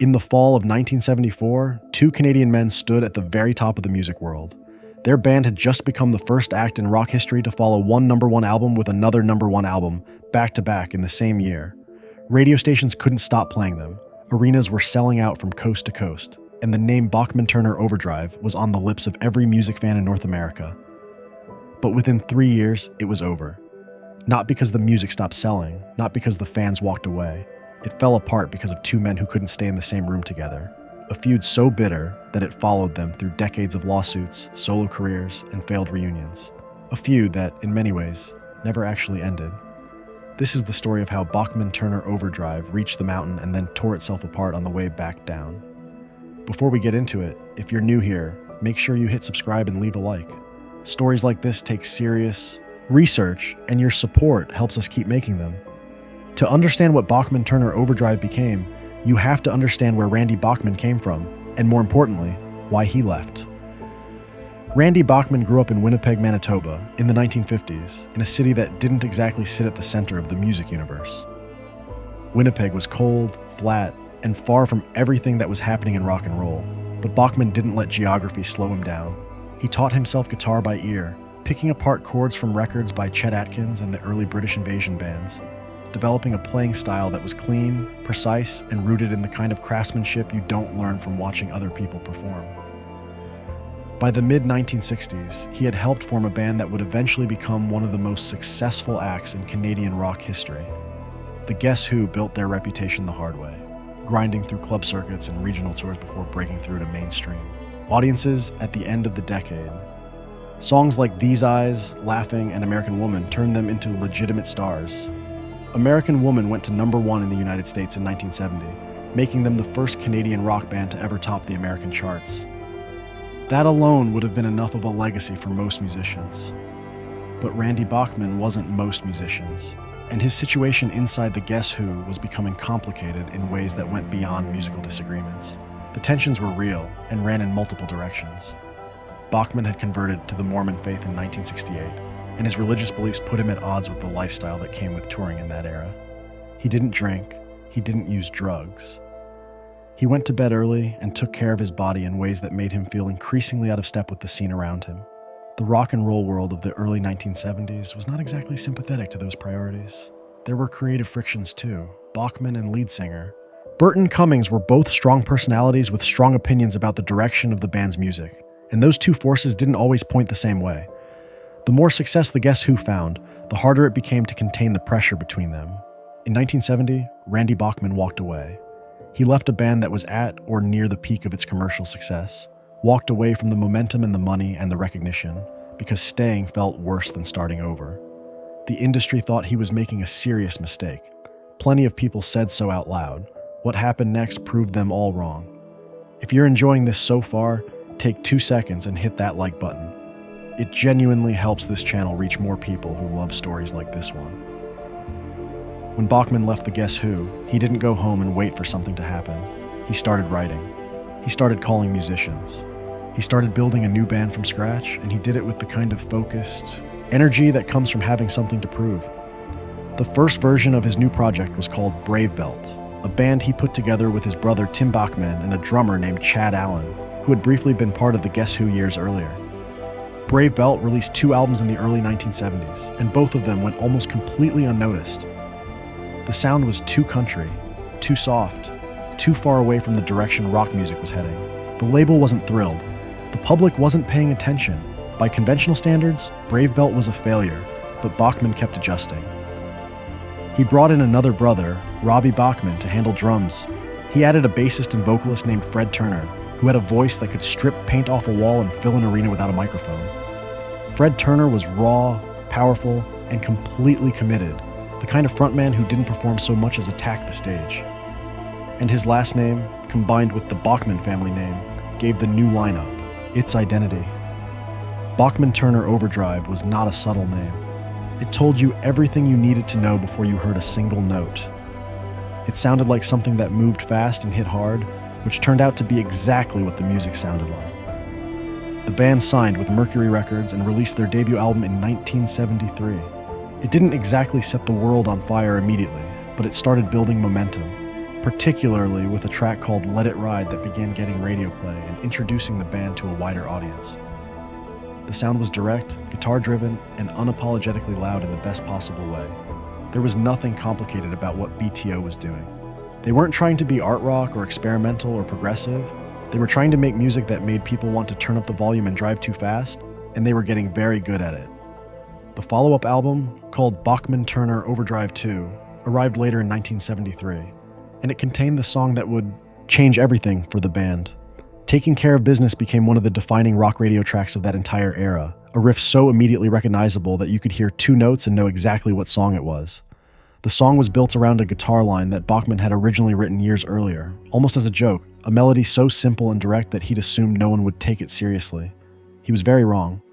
In the fall of 1974, two Canadian men stood at the very top of the music world. Their band had just become the first act in rock history to follow one #1 album with another #1 album, back-to-back in the same year. Radio stations couldn't stop playing them. Arenas were selling out from coast to coast, and the name Bachman-Turner Overdrive was on the lips of every music fan in North America. But within 3 years, it was over. Not because the music stopped selling, not because the fans walked away. It fell apart because of two men who couldn't stay in the same room together. A feud so bitter that it followed them through decades of lawsuits, solo careers, and failed reunions. A feud that, in many ways, never actually ended. This is the story of how Bachman-Turner Overdrive reached the mountain and then tore itself apart on the way back down. Before we get into it, if you're new here, make sure you hit subscribe and leave a like. Stories like this take serious research, and your support helps us keep making them. To understand what Bachman-Turner Overdrive became, you have to understand where Randy Bachman came from, and more importantly, why he left. Randy Bachman grew up in Winnipeg, Manitoba, in the 1950s, in a city that didn't exactly sit at the center of the music universe. Winnipeg was cold, flat, and far from everything that was happening in rock and roll, but Bachman didn't let geography slow him down. He taught himself guitar by ear, picking apart chords from records by Chet Atkins and the early British Invasion bands, developing a playing style that was clean, precise, and rooted in the kind of craftsmanship you don't learn from watching other people perform. By the mid-1960s, he had helped form a band that would eventually become one of the most successful acts in Canadian rock history. The Guess Who built their reputation the hard way, grinding through club circuits and regional tours before breaking through to mainstream audiences at the end of the decade. Songs like These Eyes, Laughing, and American Woman turned them into legitimate stars. American Woman went to #1 in the United States in 1970, making them the first Canadian rock band to ever top the American charts. That alone would have been enough of a legacy for most musicians. But Randy Bachman wasn't most musicians, and his situation inside the Guess Who was becoming complicated in ways that went beyond musical disagreements. The tensions were real and ran in multiple directions. Bachman had converted to the Mormon faith in 1968, and his religious beliefs put him at odds with the lifestyle that came with touring in that era. He didn't drink, he didn't use drugs. He went to bed early and took care of his body in ways that made him feel increasingly out of step with the scene around him. The rock and roll world of the early 1970s was not exactly sympathetic to those priorities. There were creative frictions too. Bachman and lead singer Burton Cummings were both strong personalities with strong opinions about the direction of the band's music, and those two forces didn't always point the same way. The more success the Guess Who found, the harder it became to contain the pressure between them. In 1970, Randy Bachman walked away. He left a band that was at or near the peak of its commercial success, walked away from the momentum and the money and the recognition, because staying felt worse than starting over. The industry thought he was making a serious mistake. Plenty of people said so out loud. What happened next proved them all wrong. If you're enjoying this so far, take 2 seconds and hit that like button. It genuinely helps this channel reach more people who love stories like this one. When Bachman left the Guess Who, he didn't go home and wait for something to happen. He started writing. He started calling musicians. He started building a new band from scratch, and he did it with the kind of focused energy that comes from having something to prove. The first version of his new project was called Brave Belt, a band he put together with his brother Tim Bachman and a drummer named Chad Allen, who had briefly been part of the Guess Who years earlier. Brave Belt released 2 albums in the early 1970s, and both of them went almost completely unnoticed. The sound was too country, too soft, too far away from the direction rock music was heading. The label wasn't thrilled. The public wasn't paying attention. By conventional standards, Brave Belt was a failure, but Bachman kept adjusting. He brought in another brother, Robbie Bachman, to handle drums. He added a bassist and vocalist named Fred Turner, who had a voice that could strip paint off a wall and fill an arena without a microphone. Fred Turner was raw, powerful, and completely committed, the kind of frontman who didn't perform so much as attack the stage. And his last name, combined with the Bachman family name, gave the new lineup its identity. Bachman-Turner Overdrive was not a subtle name. It told you everything you needed to know before you heard a single note. It sounded like something that moved fast and hit hard, which turned out to be exactly what the music sounded like. The band signed with Mercury Records and released their debut album in 1973. It didn't exactly set the world on fire immediately, but it started building momentum. particularly with a track called Let It Ride that began getting radio play and introducing the band to a wider audience. The sound was direct, guitar-driven, and unapologetically loud in the best possible way. There was nothing complicated about what BTO was doing. They weren't trying to be art rock or experimental or progressive. They were trying to make music that made people want to turn up the volume and drive too fast, and they were getting very good at it. The follow-up album, called Bachman-Turner Overdrive 2, arrived later in 1973, and it contained the song that would change everything for the band. Taking Care of Business became one of the defining rock radio tracks of that entire era, a riff so immediately recognizable that you could hear two notes and know exactly what song it was. The song was built around a guitar line that Bachman had originally written years earlier, almost as a joke, a melody so simple and direct that he'd assumed no one would take it seriously. He was very wrong.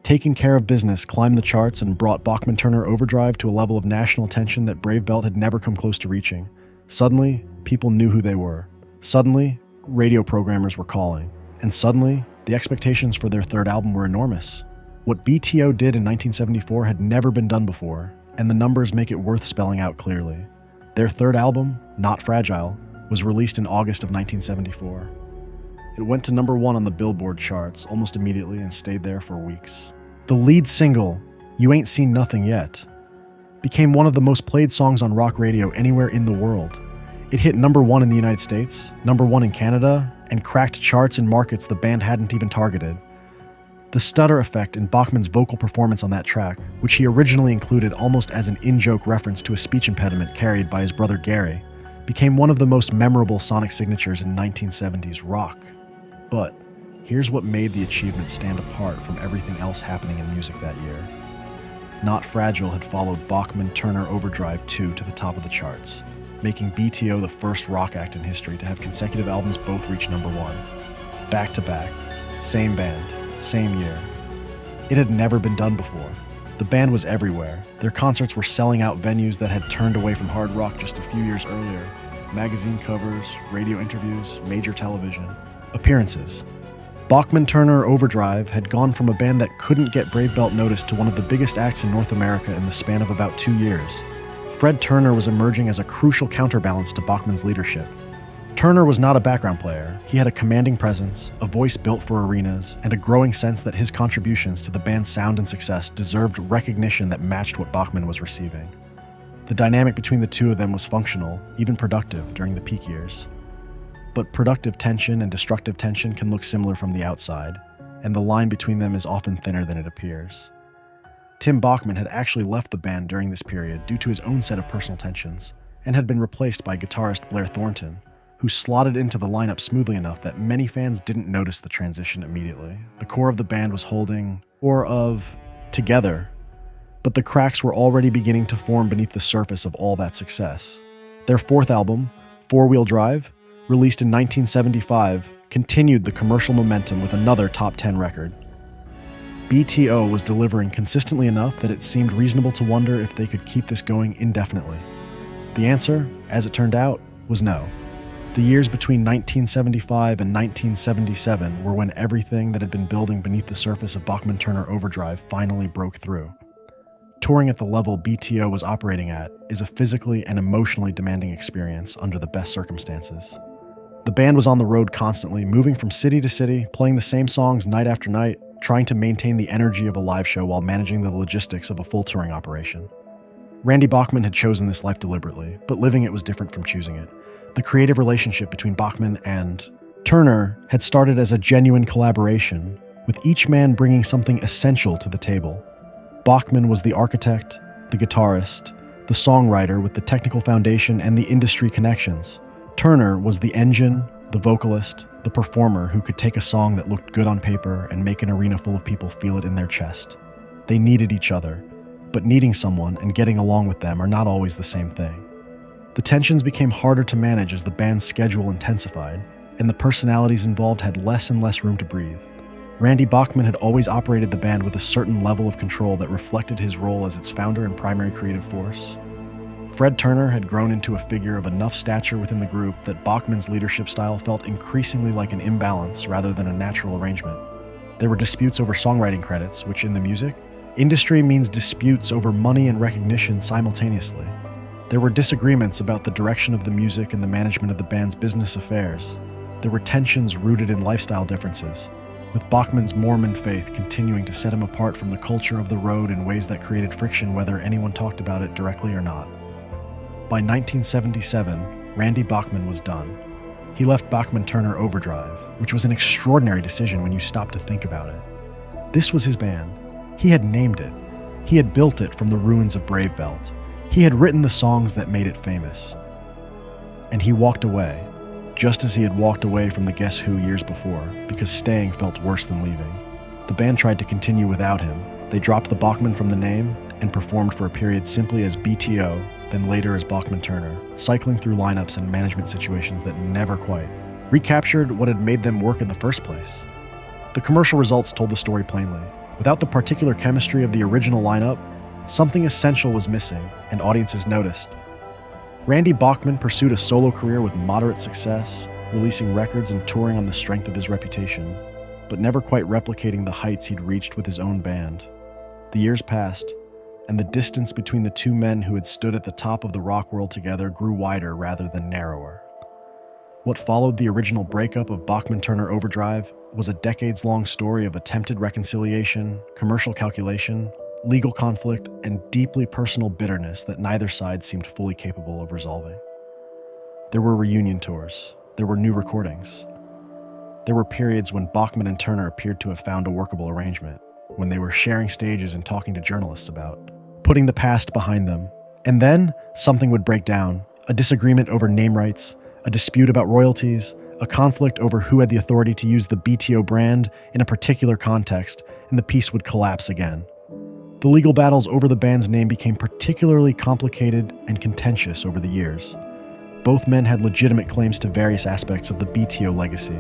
Taking Care of Business climbed the charts and brought Bachman-Turner Overdrive to a level of national attention that Brave Belt had never come close to reaching. Suddenly, people knew who they were. Suddenly, radio programmers were calling. And suddenly, the expectations for their third album were enormous. What BTO did in 1974 had never been done before, and the numbers make it worth spelling out clearly. Their third album, Not Fragile, was released in August of 1974. It went to number 1 on the Billboard charts almost immediately and stayed there for weeks. The lead single, You Ain't Seen Nothing Yet, became one of the most played songs on rock radio anywhere in the world. It hit number 1 in the United States, number 1 in Canada, and cracked charts in markets the band hadn't even targeted. The stutter effect in Bachman's vocal performance on that track, which he originally included almost as an in-joke reference to a speech impediment carried by his brother Gary, became one of the most memorable sonic signatures in 1970s rock. But here's what made the achievement stand apart from everything else happening in music that year. Not Fragile had followed Bachman-Turner Overdrive 2 to the top of the charts, making BTO the first rock act in history to have consecutive albums both reach number 1. Back to back, same band, same year. It had never been done before. The band was everywhere. Their concerts were selling out venues that had turned away from hard rock just a few years earlier. Magazine covers, radio interviews, major television. Appearances. Bachman-Turner Overdrive had gone from a band that couldn't get Brave Belt noticed to one of the biggest acts in North America in the span of about 2 years. Fred Turner was emerging as a crucial counterbalance to Bachman's leadership. Turner was not a background player. He had a commanding presence, a voice built for arenas, and a growing sense that his contributions to the band's sound and success deserved recognition that matched what Bachman was receiving. The dynamic between the two of them was functional, even productive, during the peak years. But productive tension and destructive tension can look similar from the outside, and the line between them is often thinner than it appears. Tim Bachman had actually left the band during this period due to his own set of personal tensions, and had been replaced by guitarist Blair Thornton, who slotted into the lineup smoothly enough that many fans didn't notice the transition immediately. The core of the band was holding, or of, together, but the cracks were already beginning to form beneath the surface of all that success. Their fourth album, 4-Wheel Drive, released in 1975, continued the commercial momentum with another top 10 record. BTO was delivering consistently enough that it seemed reasonable to wonder if they could keep this going indefinitely. The answer, as it turned out, was no. The years between 1975 and 1977 were when everything that had been building beneath the surface of Bachman-Turner Overdrive finally broke through. Touring at the level BTO was operating at is a physically and emotionally demanding experience under the best circumstances. The band was on the road constantly, moving from city to city, playing the same songs night after night, trying to maintain the energy of a live show while managing the logistics of a full touring operation. Randy Bachman had chosen this life deliberately, but living it was different from choosing it. The creative relationship between Bachman and Turner had started as a genuine collaboration, with each man bringing something essential to the table. Bachman was the architect, the guitarist, the songwriter with the technical foundation and the industry connections. Turner was the engine, the vocalist, the performer who could take a song that looked good on paper and make an arena full of people feel it in their chest. They needed each other, but needing someone and getting along with them are not always the same thing. The tensions became harder to manage as the band's schedule intensified, and the personalities involved had less and less room to breathe. Randy Bachman had always operated the band with a certain level of control that reflected his role as its founder and primary creative force. Fred Turner had grown into a figure of enough stature within the group that Bachman's leadership style felt increasingly like an imbalance rather than a natural arrangement. There were disputes over songwriting credits, which in the music industry means disputes over money and recognition simultaneously. There were disagreements about the direction of the music and the management of the band's business affairs. There were tensions rooted in lifestyle differences, with Bachman's Mormon faith continuing to set him apart from the culture of the road in ways that created friction whether anyone talked about it directly or not. By 1977, Randy Bachman was done. He left Bachman-Turner Overdrive, which was an extraordinary decision when you stop to think about it. This was his band. He had named it. He had built it from the ruins of Brave Belt. He had written the songs that made it famous. And he walked away, just as he had walked away from the Guess Who years before, because staying felt worse than leaving. The band tried to continue without him. They dropped the Bachman from the name and performed for a period simply as BTO, then later as Bachman-Turner, cycling through lineups and management situations that never quite recaptured what had made them work in the first place. The commercial results told the story plainly. Without the particular chemistry of the original lineup, something essential was missing, and audiences noticed. Randy Bachman pursued a solo career with moderate success, releasing records and touring on the strength of his reputation, but never quite replicating the heights he'd reached with his own band. The years passed, and the distance between the two men who had stood at the top of the rock world together grew wider rather than narrower. What followed the original breakup of Bachman-Turner Overdrive was a decades-long story of attempted reconciliation, commercial calculation, legal conflict, and deeply personal bitterness that neither side seemed fully capable of resolving. There were reunion tours. There were new recordings. There were periods when Bachman and Turner appeared to have found a workable arrangement, when they were sharing stages and talking to journalists about putting the past behind them. And then something would break down, a disagreement over name rights, a dispute about royalties, a conflict over who had the authority to use the BTO brand in a particular context, and the piece would collapse again. The legal battles over the band's name became particularly complicated and contentious over the years. Both men had legitimate claims to various aspects of the BTO legacy,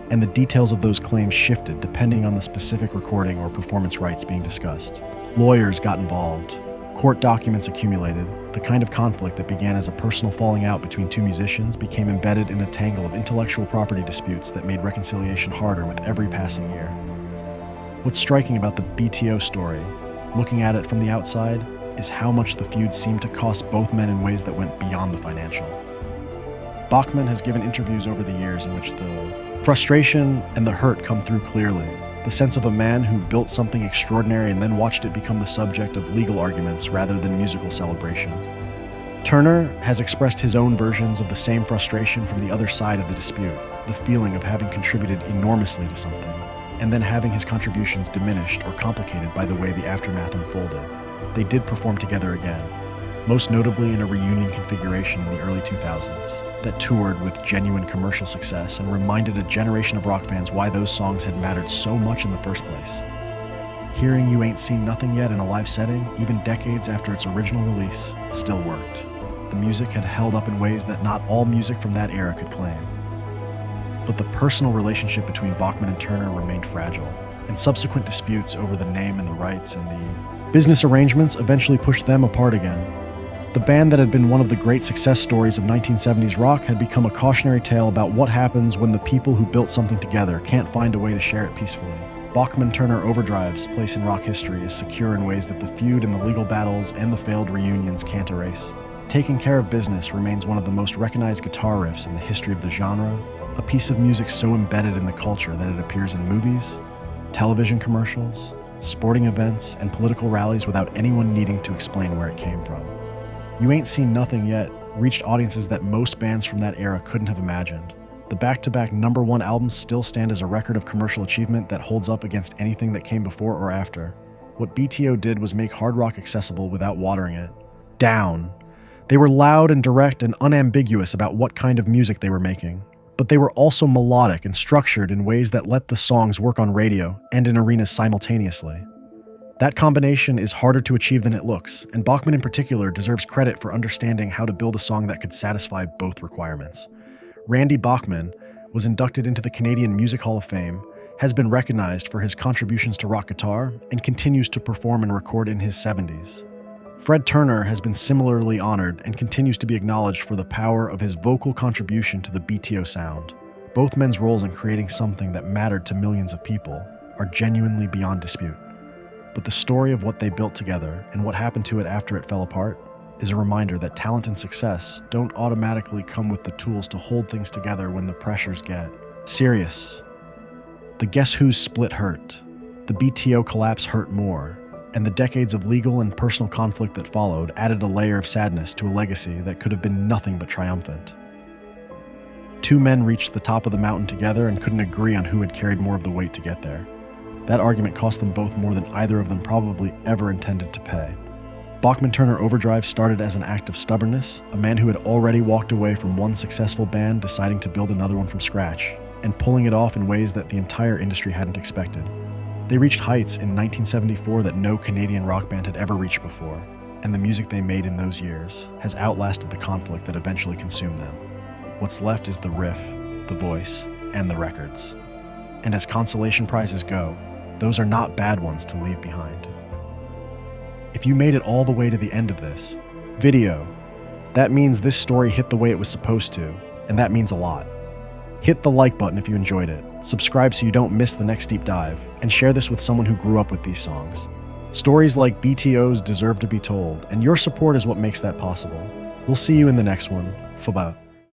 and the details of those claims shifted depending on the specific recording or performance rights being discussed. Lawyers got involved. Court documents accumulated. The kind of conflict that began as a personal falling out between two musicians became embedded in a tangle of intellectual property disputes that made reconciliation harder with every passing year. What's striking about the BTO story, looking at it from the outside, is how much the feud seemed to cost both men in ways that went beyond the financial. Bachman has given interviews over the years in which the frustration and the hurt come through clearly. The sense of a man who built something extraordinary and then watched it become the subject of legal arguments rather than musical celebration. Turner has expressed his own versions of the same frustration from the other side of the dispute, the feeling of having contributed enormously to something, and then having his contributions diminished or complicated by the way the aftermath unfolded. They did perform together again, most notably in a reunion configuration in the early 2000s. That toured with genuine commercial success and reminded a generation of rock fans why those songs had mattered so much in the first place. Hearing You Ain't Seen Nothing Yet in a live setting, even decades after its original release, still worked. The music had held up in ways that not all music from that era could claim. But the personal relationship between Bachman and Turner remained fragile, and subsequent disputes over the name and the rights and the business arrangements eventually pushed them apart again. The band that had been one of the great success stories of 1970s rock had become a cautionary tale about what happens when the people who built something together can't find a way to share it peacefully. Bachman-Turner Overdrive's place in rock history is secure in ways that the feud and the legal battles and the failed reunions can't erase. Taking Care of Business remains one of the most recognized guitar riffs in the history of the genre, a piece of music so embedded in the culture that it appears in movies, television commercials, sporting events, and political rallies without anyone needing to explain where it came from. You Ain't Seen Nothing Yet reached audiences that most bands from that era couldn't have imagined. The back-to-back #1 albums still stand as a record of commercial achievement that holds up against anything that came before or after. What BTO did was make hard rock accessible without watering it down. They were loud and direct and unambiguous about what kind of music they were making, but they were also melodic and structured in ways that let the songs work on radio and in arenas simultaneously. That combination is harder to achieve than it looks, and Bachman in particular deserves credit for understanding how to build a song that could satisfy both requirements. Randy Bachman was inducted into the Canadian Music Hall of Fame, has been recognized for his contributions to rock guitar, and continues to perform and record in his 70s. Fred Turner has been similarly honored and continues to be acknowledged for the power of his vocal contribution to the BTO sound. Both men's roles in creating something that mattered to millions of people are genuinely beyond dispute. But the story of what they built together and what happened to it after it fell apart is a reminder that talent and success don't automatically come with the tools to hold things together when the pressures get serious. The Guess Who's split hurt, the BTO collapse hurt more, and the decades of legal and personal conflict that followed added a layer of sadness to a legacy that could have been nothing but triumphant. Two men reached the top of the mountain together and couldn't agree on who had carried more of the weight to get there. That argument cost them both more than either of them probably ever intended to pay. Bachman-Turner Overdrive started as an act of stubbornness, a man who had already walked away from one successful band deciding to build another one from scratch, and pulling it off in ways that the entire industry hadn't expected. They reached heights in 1974 that no Canadian rock band had ever reached before, and the music they made in those years has outlasted the conflict that eventually consumed them. What's left is the riff, the voice, and the records. And as consolation prizes go, those are not bad ones to leave behind. If you made it all the way to the end of this video, that means this story hit the way it was supposed to, and that means a lot. Hit the like button if you enjoyed it, subscribe so you don't miss the next deep dive, and share this with someone who grew up with these songs. Stories like BTO's deserve to be told, and your support is what makes that possible. We'll see you in the next one. Football.